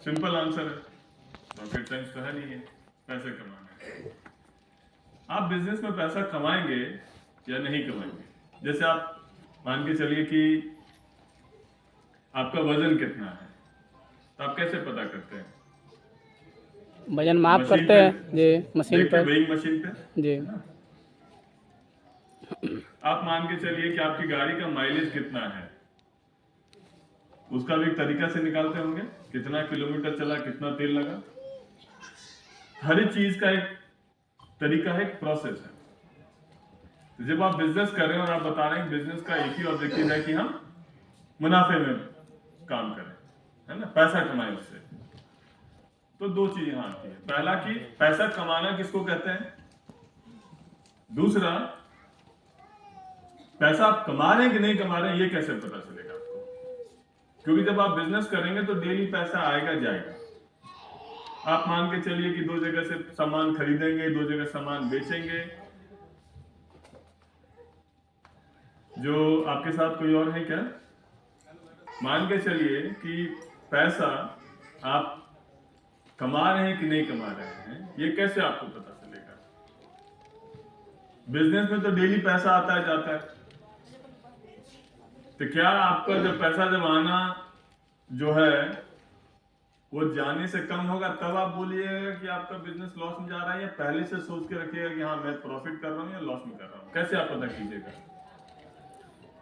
Simple answer है, rocket science तो है नहीं है, पैसे कमाना है। आप बिजनेस में पैसा कमाएंगे या नहीं कमाएंगे? जैसे आप मान के चलिए कि आपका वजन कितना है, तो आप कैसे पता करते हैं? वजन माप मशीन करते पे हैं जी, मशीन देखते हैं, पर वेइंग मशीन पे, जी। है ना? आप मान के चलिए कि आपकी गाड़ी का माइलेज कितना है, उसका भी एक तरीका से निकालते होंगे, कितना किलोमीटर चला, कितना तेल लगा। हर एक चीज का एक तरीका है, एक प्रोसेस है। तो जब आप बिजनेस कर रहे हैं और आप बता रहे हैं बिजनेस का एक ही ऑब्जेक्टिव है कि हम मुनाफे में काम करें, है ना, पैसा कमाएं उससे, तो दो चीज यहां आती है। पहला कि पैसा कमाना किसको कहते हैं, दूसरा पैसा आप कमा रहे हैं कि नहीं कमा रहे हैं ये कैसे पता चलेगा आपको? क्योंकि जब आप बिजनेस करेंगे तो डेली पैसा आएगा जाएगा। आप मान के चलिए कि दो जगह से सामान खरीदेंगे, दो जगह सामान बेचेंगे। जो आपके साथ कोई और है क्या? मान के चलिए कि पैसा आप कमा रहे हैं कि नहीं कमा रहे हैं, ये कैसे आपको पता चलेगा? बिजनेस में तो डेली पैसा आता है जाता है, तो क्या आपका जब पैसा जब आना जो है वो जाने से कम होगा तब आप बोलिएगा कि आपका बिजनेस लॉस में जा रहा है, या पहले से सोच के रखिएगा कि हाँ मैं प्रॉफिट कर रहा हूँ या लॉस में कर रहा हूँ? कैसे आप पता कीजिएगा?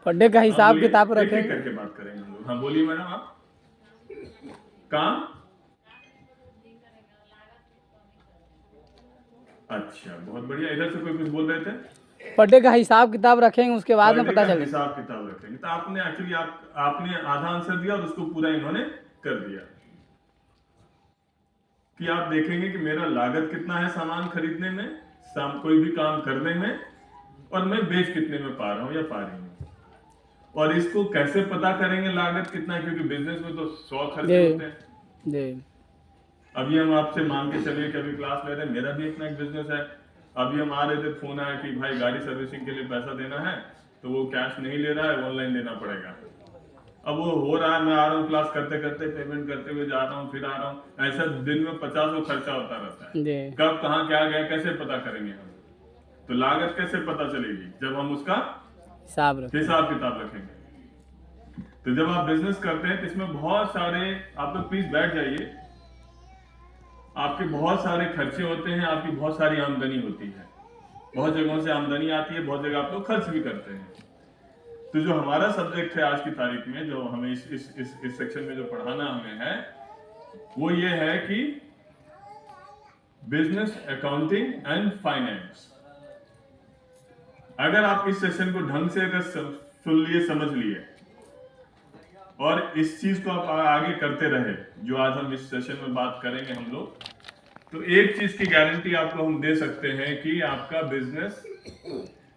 पर डे का हाँ हिसाब बोलिए, किताब एक एक रखें। करके बात करेंगे हम लोग। हाँ बोलिए मैडम, आप काम, अच्छा बहुत बढ़िया। इधर से कोई कुछ बोल रहे थे? पर डे का हिसाब किताब रखेंगे, उसके बाद में पर डे पता का चले। हिसाब किताब रखेंगे। तो आपने एक्चुअली आपने आधा आंसर दिया और उसको पूरा इन्होंने कर दिया कि आप देखेंगे कि मेरा लागत कितना है सामान खरीदने में, कोई भी काम करने में, और मैं बेच कितने में पा रहा हूं या पा रही हूँ। और इसको कैसे पता करेंगे लागत कितना है, क्योंकि बिजनेस में तो 100 खर्चे जी होते हैं। जी अभी हम आपसे मान के चलिए कि अभी क्लास ले रहे हैं, मेरा भी अपना एक बिजनेस है। अभी हम आ रहे थे, फोन आया कि भाई गाड़ी सर्विसिंग के लिए पैसा देना है, तो वो कैश नहीं ले रहा है, ऑनलाइन देना पड़ेगा। अब वो हो रहा है, मैं आ रहा हूँ क्लास करते करते, पेमेंट करते हुए जा रहा हूँ, फिर आ रहा हूँ, ऐसा दिन में 50 खर्चा होता रहता है। जी कब कहाँ क्या गया कैसे पता करेंगे हम? तो लागत कैसे पता चलेगी? जब हम उसका हिसाब रखें। हिसाब किताब रखेंगे। तो जब आप बिजनेस करते हैं तो इसमें बहुत सारे, आप लोग प्लीज बैठ जाइए, आपके बहुत सारे खर्चे होते हैं, आपकी बहुत सारी आमदनी होती है, बहुत जगहों से आमदनी आती है, बहुत जगह आप लोग खर्च भी करते हैं। तो जो हमारा सब्जेक्ट है आज की तारीख में, जो हमें इस सेक्शन में जो पढ़ाना हमें है, वो ये है कि बिजनेस अकाउंटिंग एंड फाइनेंस। अगर आप इस सेशन को ढंग से अगर सुन लिए, समझ लिए, और इस चीज को आप आगे करते रहे, जो आज हम इस सेशन में बात करेंगे हम लोग, तो एक चीज की गारंटी आपको हम दे सकते हैं कि आपका बिजनेस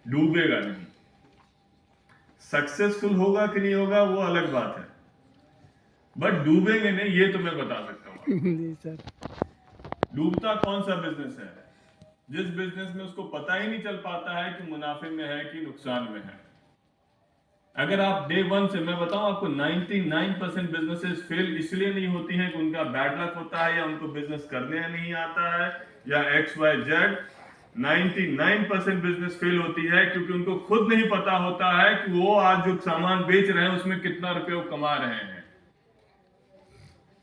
डूबेगा नहीं। सक्सेसफुल होगा कि नहीं होगा वो अलग बात है, बट डूबेंगे नहीं ये तो मैं बता सकता हूँ। जी सर। डूबता कौन सा बिजनेस है? जिस बिजनेस में उसको पता ही नहीं चल पाता है कि मुनाफे में है कि नुकसान में है। अगर आप डे वन से, मैं बताऊं आपको, 99% बिजनेसेस फेल इसलिए नहीं होती हैं कि उनका बैड लक होता है या उनको बिजनेस करने नहीं आता है या XYZ। 99% बिजनेस फेल होती है क्योंकि उनको खुद नहीं पता होता है कि वो आज जो सामान बेच रहे हैं उसमें कितना रुपए वो कमा रहे हैं।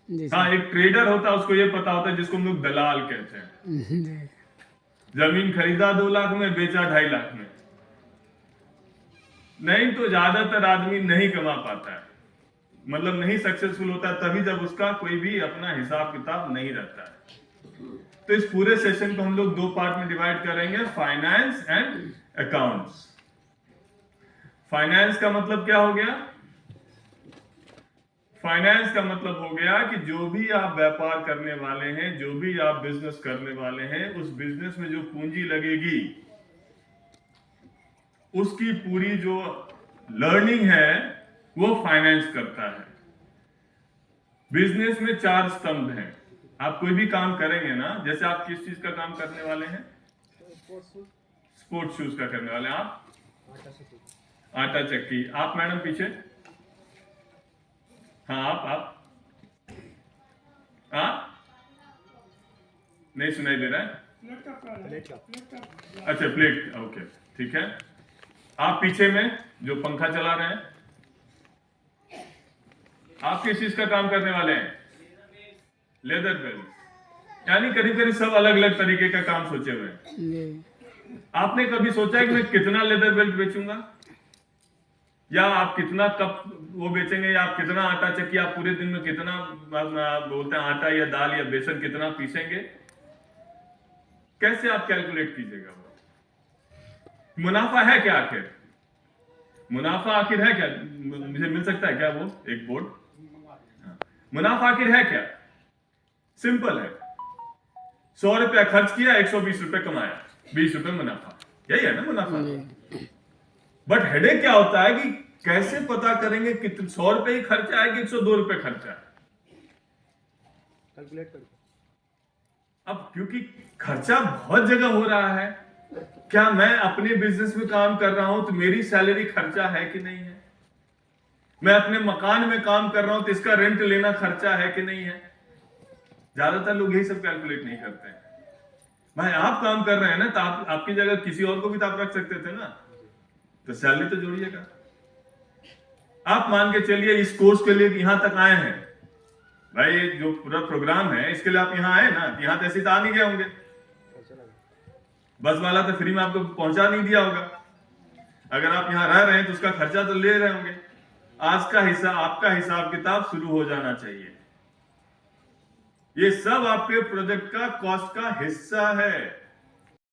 जी हाँ, सर। एक ट्रेडर होता है, उसको ये पता होता है, जिसको हम लोग दलाल कहते हैं। जी जमीन खरीदा 2 लाख में, बेचा 2.5 लाख में। नहीं तो ज्यादातर आदमी नहीं कमा पाता है, मतलब नहीं सक्सेसफुल होता है, तभी जब उसका कोई भी अपना हिसाब किताब नहीं रहता है। तो इस पूरे सेशन को हम लोग 2 पार्ट में डिवाइड करेंगे, फाइनेंस एंड अकाउंट्स। फाइनेंस का मतलब क्या हो गया? फाइनेंस का मतलब हो गया कि जो भी आप व्यापार करने वाले हैं, जो भी आप बिजनेस करने वाले हैं, उस बिजनेस में जो पूंजी लगेगी उसकी पूरी जो लर्निंग है वो फाइनेंस करता है। बिजनेस में 4 स्तंभ हैं। आप कोई भी काम करेंगे ना, जैसे आप किस चीज का काम करने वाले हैं? स्पोर्ट्स शूज का करने वाले हैं। आप आटा चक्की। आप मैडम पीछे, हाँ आप नहीं सुनाई दे रहा है? अच्छा प्लेट, ओके ठीक है। आप पीछे में जो पंखा चला रहे हैं, आप किस चीज का काम करने वाले हैं? Leather belt. यानी करीब करीब सब अलग अलग तरीके का काम सोचे हुए हैं। जी आपने कभी सोचा है कि मैं कितना लेदर बेल्ट बेचूंगा, या आप कितना कप वो बेचेंगे, या आप कितना आटा चक्की, आप पूरे दिन में कितना बोलते हैं आटा या दाल या बेसन कितना पीसेंगे? कैसे आप कैलकुलेट कीजिएगा? वो मुनाफा है क्या आखिर? मुनाफा आखिर है क्या? मुझे मिल सकता है क्या वो एक बोर्ड? मुनाफा आखिर है क्या? सिंपल है, 100 रुपया खर्च किया, 120 रुपए कमाया, 20 रुपए मुनाफा। यही है ना मुनाफा? बट हेडेक क्या होता है कि कैसे पता करेंगे कितने 100 रुपए ही खर्चा है कि 102 रुपए खर्चा है? कैलकुलेट करके। अब क्योंकि खर्चा बहुत जगह हो रहा है, क्या मैं अपने बिजनेस में काम कर रहा हूं तो मेरी सैलरी खर्चा है कि नहीं है? मैं अपने मकान में काम कर रहा हूं तो इसका रेंट लेना खर्चा है कि नहीं है? ज्यादातर लोग यही सब कैलकुलेट नहीं करते हैं। भाई आप काम कर रहे हैं ना, तो आपकी जगह किसी और को भी तो आप रख सकते थे ना, तो सैलरी तो जोड़िएगा। आप मान के चलिए इस कोर्स के लिए यहां तक आए हैं, भाई जो पूरा प्रोग्राम है इसके लिए आप यहां आए ना, यहां तो ऐसे तो आ नहीं गए होंगे, बस वाला तो फ्री में आपको पहुंचा नहीं दिया होगा। अगर आप यहां रह रहे हैं तो उसका खर्चा तो ले रहे होंगे। आज का हिस्सा आपका हिसाब किताब शुरू हो जाना चाहिए। ये सब आपके प्रोजेक्ट का कॉस्ट का हिस्सा है।